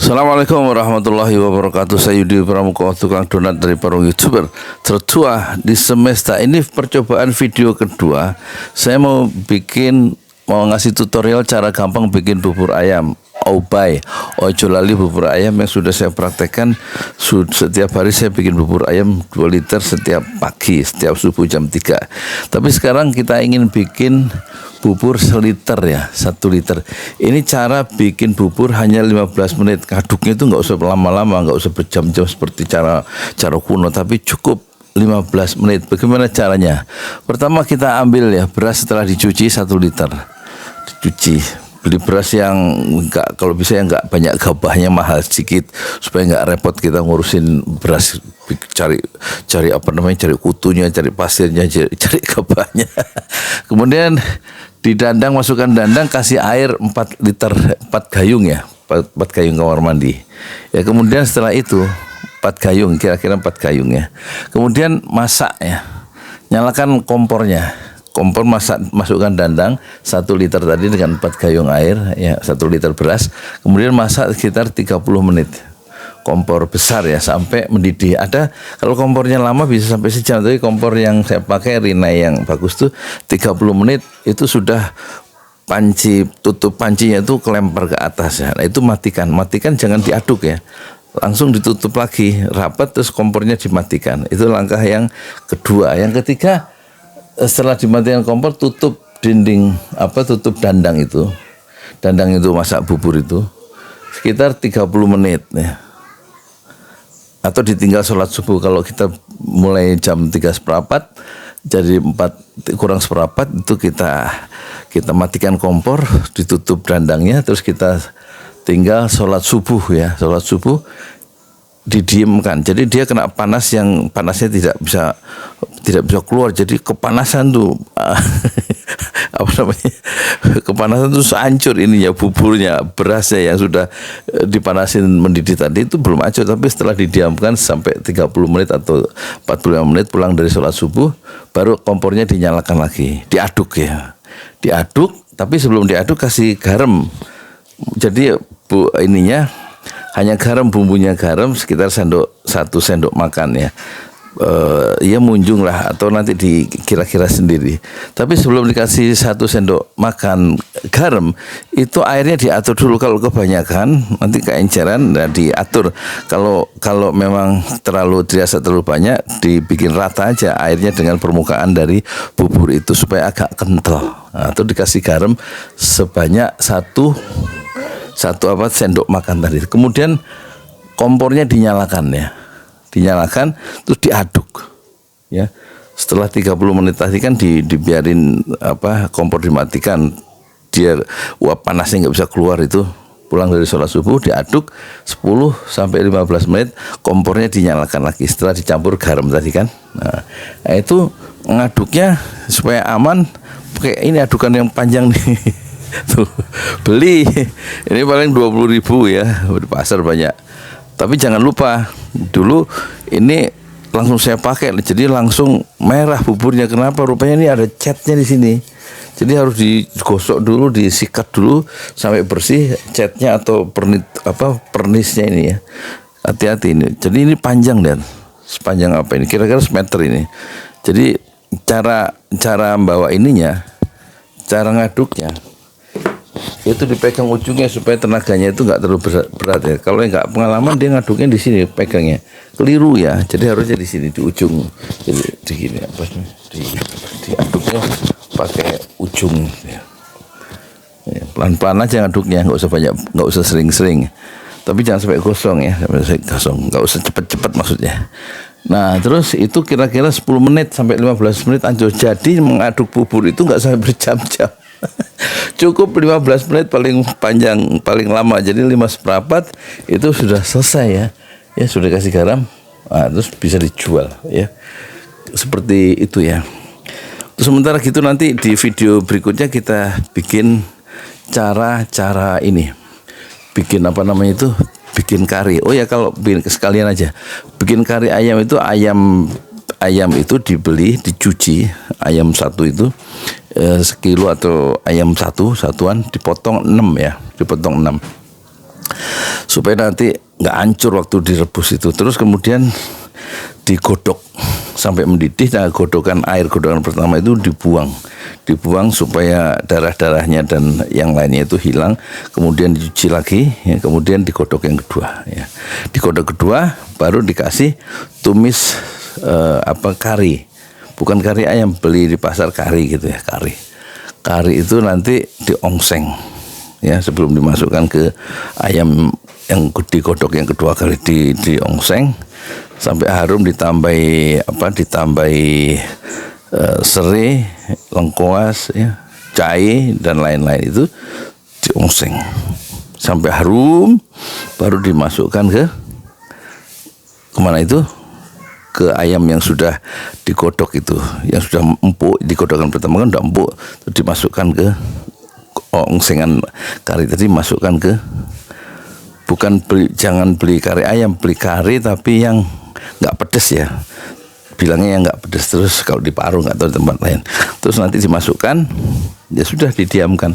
Assalamualaikum warahmatullahi wabarakatuh. Saya Yudi Pramuko, tukang donat dari para YouTuber tertua di semesta. Ini percobaan video kedua. Saya mau ngasih tutorial cara gampang bikin bubur ayam. Obay, ojo lali bubur ayam yang sudah saya praktekkan. Setiap hari saya bikin bubur ayam 2 liter setiap pagi, setiap subuh jam 3. Tapi sekarang kita ingin bikin bubur 1 liter ya, 1 liter. Ini cara bikin bubur hanya 15 menit. Aduknya itu nggak usah lama-lama, nggak usah berjam-jam seperti cara kuno, tapi cukup 15 menit. Bagaimana caranya? Pertama kita ambil ya beras setelah dicuci 1 liter. Dicuci. Beli beras yang enggak, kalau bisa yang enggak banyak gabahnya, mahal sedikit supaya enggak repot kita ngurusin beras, cari apa namanya, cari kutunya, cari pasirnya, cari gabahnya. Kemudian di dandang, masukkan dandang, kasih air 4 liter, 4 gayung ya, 4 gayung kamar mandi. Ya kemudian setelah itu 4 gayung, kira-kira 4 gayung ya. Kemudian masak ya. Nyalakan kompornya. Kompor masukkan dandang 1 liter tadi dengan 4 gayung air ya, 1 liter beras. Kemudian masak sekitar 30 menit. Kompor besar ya sampai mendidih. Ada kalau kompornya lama bisa sampai sejam, tapi kompor yang saya pakai Rinnai yang bagus tuh 30 menit itu sudah tutup pancinya itu kelempar ke atas ya. Nah, itu matikan jangan diaduk ya. Langsung ditutup lagi rapat, terus kompornya dimatikan. Itu langkah yang kedua. Yang ketiga, setelah dimatikan kompor, tutup tutup dandang itu masak bubur itu sekitar 30 menit ya. Atau ditinggal sholat subuh. Kalau kita mulai jam 3:15 jadi 4 kurang seperempat itu kita matikan kompor, ditutup dandangnya, terus kita tinggal sholat subuh ya. Sholat subuh didiamkan, jadi dia kena panas yang panasnya tidak bisa keluar, jadi kepanasan tuh apa namanya, kepanasan tuh hancur ininya, buburnya, berasnya yang sudah dipanasin mendidih tadi itu belum hancur, tapi setelah didiamkan sampai 30 menit atau 45 menit pulang dari sholat subuh, baru kompornya dinyalakan lagi, diaduk ya, tapi sebelum diaduk kasih garam. Jadi hanya garam, bumbunya garam sekitar 1 sendok makan ya. Ya munjung lah, atau nanti dikira-kira sendiri. Tapi sebelum dikasih 1 sendok makan garam, itu airnya diatur dulu. Kalau kebanyakan nanti keenceran, nah diatur. Kalau memang dirasa terlalu banyak, dibikin rata aja airnya dengan permukaan dari bubur itu supaya agak kental. Nah, itu dikasih garam sebanyak 1 sendok makan tadi. Kemudian kompornya dinyalakan ya. Terus diaduk ya. Setelah 30 menit tadi kan dibiarin kompor dimatikan. Dia uap panasnya nggak bisa keluar itu. Pulang dari sholat subuh diaduk 10 sampai 15 menit, kompornya dinyalakan lagi setelah dicampur garam tadi kan. Nah, itu ngaduknya supaya aman pakai ini adukan yang panjang nih. Tuh, beli ini paling 20.000 ya, di pasar banyak. Tapi jangan lupa dulu ini langsung saya pakai, jadi langsung merah buburnya. Kenapa? Rupanya ini ada catnya di sini. Jadi harus digosok dulu, disikat dulu sampai bersih catnya atau pernisnya ini ya. Hati-hati ini. Jadi ini panjang dan sepanjang apa ini? Kira-kira semeter ini. Jadi cara membawa ininya, cara ngaduknya itu dipegang ujungnya supaya tenaganya itu nggak terlalu berat ya. Kalau nggak pengalaman dia ngaduknya di sini pegangnya, keliru ya. Jadi harusnya di sini di ujung, jadi di gini diaduknya pakai ujung ya. Pelan-pelan aja ngaduknya, nggak usah sering-sering. Tapi jangan sampai gosong ya, nggak usah cepet-cepet maksudnya. Nah terus itu kira-kira 10 menit sampai 15 menit hancur. Jadi mengaduk bubur itu nggak sampai berjam-jam. Cukup 15 menit paling panjang, paling lama. Jadi 5/4 itu sudah selesai ya. Ya sudah kasih garam, terus bisa dijual ya. Seperti itu ya. Terus sementara gitu nanti di video berikutnya kita bikin cara ini. Bikin bikin kari. Oh ya, kalau sekalian aja. Bikin kari ayam itu ayam itu dibeli, dicuci, ayam 1 itu sekilo atau ayam satuan dipotong 6 ya, supaya nanti nggak hancur waktu direbus itu. Terus kemudian digodok sampai mendidih. Nah, godokan pertama itu dibuang supaya darah-darahnya dan yang lainnya itu hilang. Kemudian dicuci lagi, ya, kemudian digodok yang kedua. Ya. Digodok kedua baru dikasih tumis kari, bukan kari ayam, beli di pasar kari gitu ya, kari itu nanti diongseng ya sebelum dimasukkan ke ayam yang digodok yang kedua kali, diongseng sampai harum, ditambahi serai, lengkuas ya, jahe dan lain-lain, itu diongseng sampai harum, baru dimasukkan ke kemana itu, ke ayam yang sudah digodok itu, yang sudah empuk. Digodokkan pertama kan udah empuk, terus dimasukkan ke ongsengan kari tadi, masukkan ke, jangan beli kari ayam, beli kari tapi yang nggak pedes ya, bilangnya yang nggak pedes. Terus kalau di Parung atau di tempat lain, terus nanti dimasukkan, ya sudah, didiamkan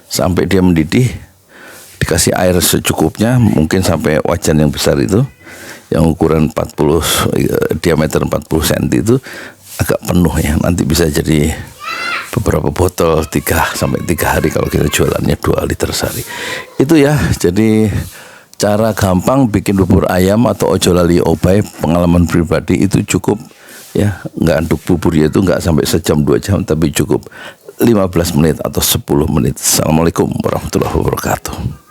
sampai dia mendidih, dikasih air secukupnya, mungkin sampai wajan yang besar itu, yang ukuran diameter 40 cm itu agak penuh ya, nanti bisa jadi beberapa botol 3 hari kalau kita jualannya 2 liter sehari. Itu ya, jadi cara gampang bikin bubur ayam atau ojo lali obai, pengalaman pribadi itu cukup ya, nggak aduk buburnya itu nggak sampai sejam 2 jam, tapi cukup 15 menit atau 10 menit. Assalamualaikum warahmatullahi wabarakatuh.